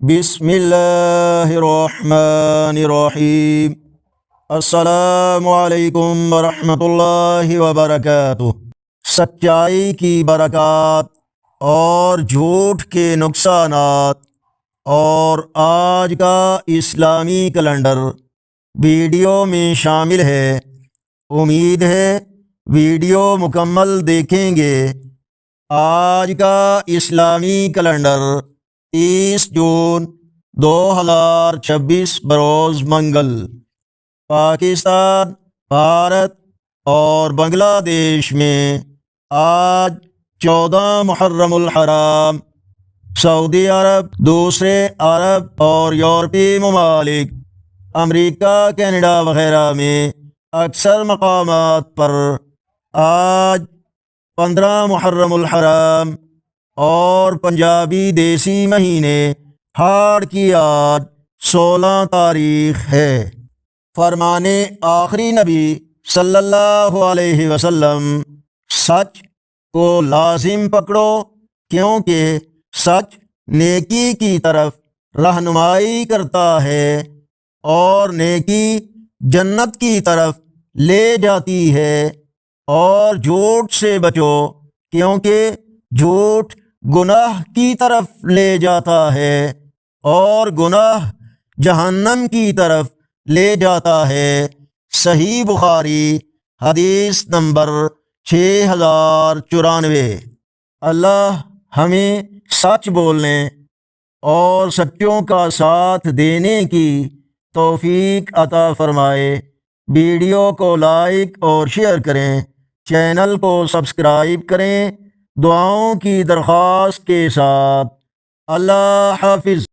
بسم اللہ الرحمن الرحیم۔ السلام علیکم ورحمۃ اللہ وبرکاتہ۔ سچائی کی برکات اور جھوٹ کے نقصانات اور آج کا اسلامی کیلنڈر ویڈیو میں شامل ہے۔ امید ہے ویڈیو مکمل دیکھیں گے۔ آج کا اسلامی کیلنڈر 30 جون 2026 بروز منگل۔ پاکستان، بھارت اور بنگلہ دیش میں آج 14 محرم الحرام۔ سعودی عرب، دوسرے عرب اور یورپی ممالک، امریکہ، کینیڈا وغیرہ میں اکثر مقامات پر آج 15 محرم الحرام اور پنجابی دیسی مہینے ہاڑ کی آج 16 تاریخ ہے۔ فرمان آخری نبی صلی اللہ علیہ وسلم، سچ کو لازم پکڑو کیونکہ سچ نیکی کی طرف رہنمائی کرتا ہے اور نیکی جنت کی طرف لے جاتی ہے، اور جھوٹ سے بچو کیونکہ جھوٹ گناہ کی طرف لے جاتا ہے اور گناہ جہنم کی طرف لے جاتا ہے۔ صحیح بخاری، حدیث نمبر 6094۔ اللہ ہمیں سچ بولنے اور سچوں کا ساتھ دینے کی توفیق عطا فرمائے۔ ویڈیو کو لائک اور شیئر کریں، چینل کو سبسکرائب کریں۔ دعاؤں کی درخواست کے ساتھ اللہ حافظ۔